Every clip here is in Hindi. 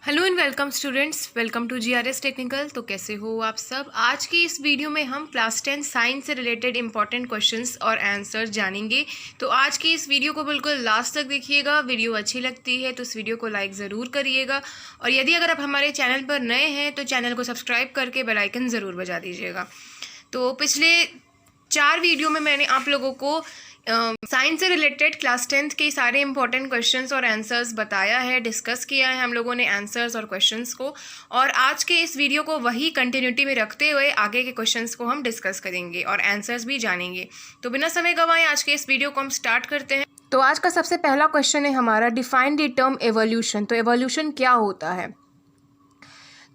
Hello and welcome students, welcome to GRS technical. तो कैसे हो आप सब। आज की इस वीडियो में हम क्लास 10 साइंस से रिलेटेड इंपॉर्टेंट क्वेश्चंस और आंसर्स जानेंगे। तो आज की इस वीडियो को बिल्कुल लास्ट तक देखिएगा। वीडियो अच्छी लगती है तो इस वीडियो को लाइक ज़रूर करिएगा, और यदि अगर आप हमारे चैनल पर नए हैं तो चैनल को सब्सक्राइब करके बेल आइकन ज़रूर बजा दीजिएगा। तो पिछले 4 वीडियो में मैंने आप लोगों को साइंस से रिलेटेड क्लास 10th के सारे इंपॉर्टेंट क्वेश्चंस और आंसर्स बताया है, डिस्कस किया है हम लोगों ने आंसर्स और क्वेश्चंस को। और आज के इस वीडियो को वही कंटिन्यूटी में रखते हुए आगे के क्वेश्चंस को हम डिस्कस करेंगे और आंसर्स भी जानेंगे। तो बिना समय गंवाए आज के इस वीडियो को हम स्टार्ट करते हैं। तो आज का सबसे पहला क्वेश्चन है हमारा, डिफाइन द टर्म एवोल्यूशन। तो एवोल्यूशन क्या होता है।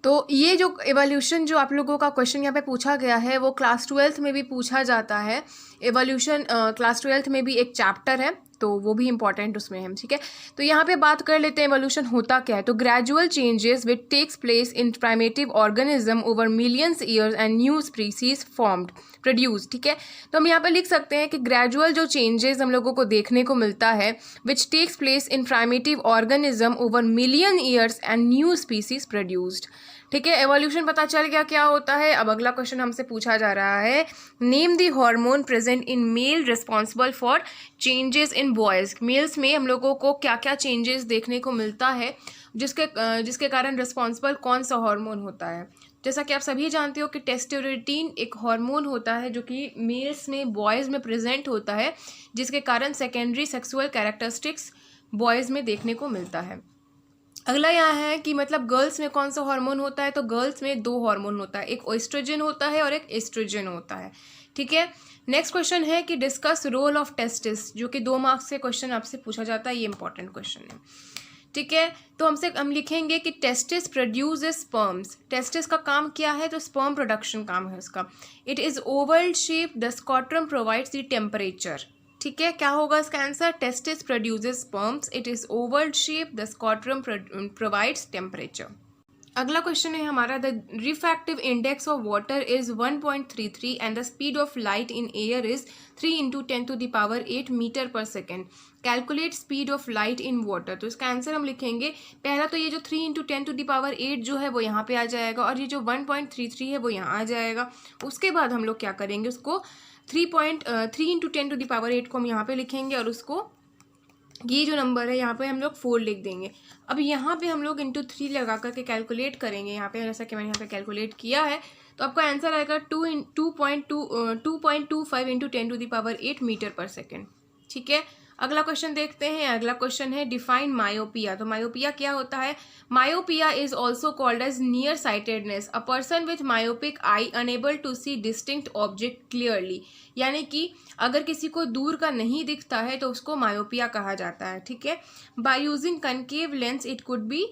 तो ये जो एवोल्यूशन जो आप लोगों का क्वेश्चन यहाँ पे पूछा गया है वो क्लास 12th में भी पूछा जाता है। एवोल्यूशन क्लास 12th में भी एक चैप्टर है, तो वो भी इंपॉर्टेंट उसमें है। ठीक है, तो यहाँ पे बात कर लेते हैं एवोल्यूशन होता क्या है। तो gradual changes which takes place in primitive organism over millions years and new species formed produce. ठीक है, तो हम यहाँ पे लिख सकते हैं कि ग्रेजुअल जो चेंजेस हम लोगों को देखने को मिलता है which takes place in primitive organism over million years and new species produced. ठीक है, एवोल्यूशन पता चल गया क्या होता है। अब अगला क्वेश्चन हमसे पूछा जा रहा है, name the hormone present in male responsible for changes in boys. Males में हम लोगों को क्या क्या चेंजेस देखने को मिलता है, जिसके कारण रिस्पॉन्सिबल कौन सा हार्मोन होता है। जैसा कि आप सभी जानते हो कि टेस्टोस्टेरोन एक हार्मोन होता है जो कि मेल्स में बॉयज़ में प्रेजेंट होता है, जिसके कारण सेकेंडरी सेक्सुअल कैरेक्टरिस्टिक्स बॉयज़ में देखने को मिलता है। अगला यहाँ है कि मतलब गर्ल्स में कौन सा हार्मोन होता है। तो गर्ल्स में 2 हार्मोन होता है, एक ओएस्ट्रोजन होता है और एक एस्ट्रोजन होता है। ठीक है, नेक्स्ट क्वेश्चन है कि डिस्कस रोल ऑफ टेस्टिस, जो कि 2 मार्क्स से क्वेश्चन आपसे पूछा जाता है। ये इंपॉर्टेंट क्वेश्चन है। ठीक है, तो हम लिखेंगे कि टेस्टिस प्रोड्यूस स्पर्म्स। टेस्टिस का काम क्या है, तो स्पर्म प्रोडक्शन काम है उसका। It is oval shape, the scrotum provides the temperature. ठीक है, क्या होगा इसका answer, testis produces sperms, it is oval shape, the scrotum provides temperature. अगला क्वेश्चन है हमारा, the refractive index of water is 1.33 and the speed of light in air is 3 × 10⁸ metre per second. Calculate speed of light in water. तो इसका आंसर हम लिखेंगे, पहला तो ये जो 3 × 10⁸ जो है वो यहाँ पे आ जाएगा, और ये जो 1.33 है वो यहाँ आ जाएगा। उसके बाद हम लोग क्या करेंगे, उसको 3 × 10⁸ को हम यहाँ पे लिखेंगे, और उसको ये जो नंबर है यहाँ पे हम लोग 4 लिख देंगे। अब यहाँ पे हम लोग इंटू 3 लगा करके कैलकुलेट करेंगे। यहाँ पे जैसा कि मैंने यहाँ पे कैलकुलेट किया है, तो आपका आंसर आएगा 2.25 इंटू 10⁸ मीटर पर सेकेंड। ठीक है, अगला क्वेश्चन देखते हैं। अगला क्वेश्चन है, डिफाइन मायोपिया। तो मायोपिया क्या होता है। Myopia is also called as near sightedness, a person with myopic eye unable to see distinct object clearly. यानी कि अगर किसी को दूर का नहीं दिखता है तो उसको मायोपिया कहा जाता है। ठीक है, by using concave lens it could be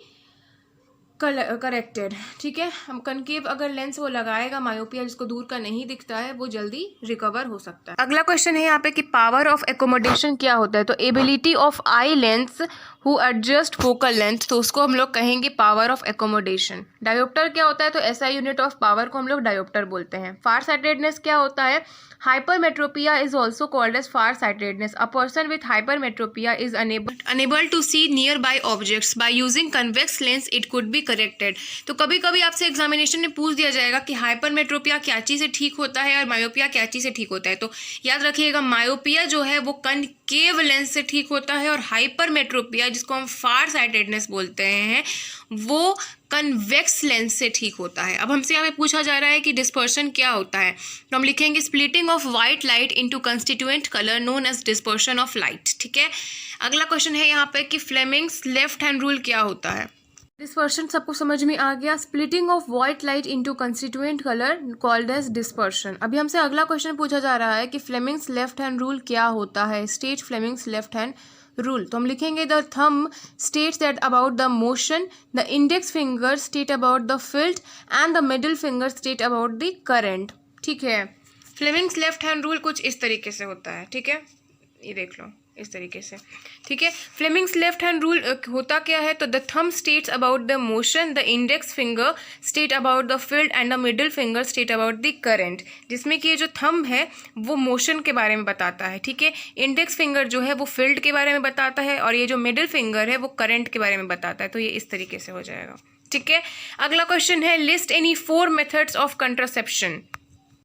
corrected. ठीक है, हम कनकेव अगर लेंस वो लगाएगा, मायोपिया जिसको दूर का नहीं दिखता है, वो जल्दी रिकवर हो सकता है। अगला क्वेश्चन है यहाँ पे कि पावर ऑफ एकोमोडेशन क्या होता है। तो ability of eye lens who adjust focal length, तो उसको हम लोग कहेंगे पावर ऑफ एकोमोडेशन। डायोप्टर क्या होता है, तो एसआई यूनिट ऑफ पावर को हम लोग डायोप्टर बोलते हैं। फार साइटेडनेस क्या होता है, hypermetropia is also called as farsightedness. A person with hypermetropia is unable to see nearby objects. By using convex lens it could be corrected. तो कभी कभी आपसे एग्जामिनेशन में पूछ दिया जाएगा कि हाइपरमेट्रोपिया क्या चीज़ से ठीक होता है और मायोपिया क्या चीज़ से ठीक होता है। तो याद रखिएगा, मायोपिया जो है वो कनकेव लेंस से ठीक होता है, और हाइपरमेट्रोपिया जिसको हम फार साइटेडनेस बोलते हैं वो कन्वेक्स लेंस से ठीक होता है। अब हमसे यहाँ पे पूछा जा रहा है कि डिस्पर्शन क्या होता है। तो हम लिखेंगे splitting of white light into constituent colour known as dispersion of light. ठीक है, अगला क्वेश्चन है यहाँ पे कि फ्लेमिंग्स लेफ्ट हैंड रूल क्या होता है। डिस्पर्शन सबको समझ में आ गया। Splitting of white light into constituent colour called as dispersion. अभी हमसे अगला क्वेश्चन पूछा जा रहा है कि फ्लेमिंग्स लेफ्ट हैंड रूल क्या होता है। State Fleming's left hand rule. तो हम लिखेंगे, the thumb states that about the motion, the index finger state about the field and the middle finger state about the current. ठीक है, फ्लेमिंग्स लेफ्ट हैंड रूल कुछ इस तरीके से होता है। ठीक है, ये देख लो, इस तरीके से, ठीक है। फ्लेमिंग्स लेफ्ट हैंड रूल होता क्या है, तो the thumb states about the motion, the index finger state about the field and the middle finger state about the current, जिसमें कि ये जो थंब है वो मोशन के बारे में बताता है, ठीक है। इंडेक्स फिंगर जो है वो फील्ड के बारे में बताता है और ये जो मिडिल फिंगर है वो करंट के बारे में बताता है। तो ये इस तरीके से हो जाएगा, ठीक है। अगला क्वेश्चन है list any 4 methods of contraception.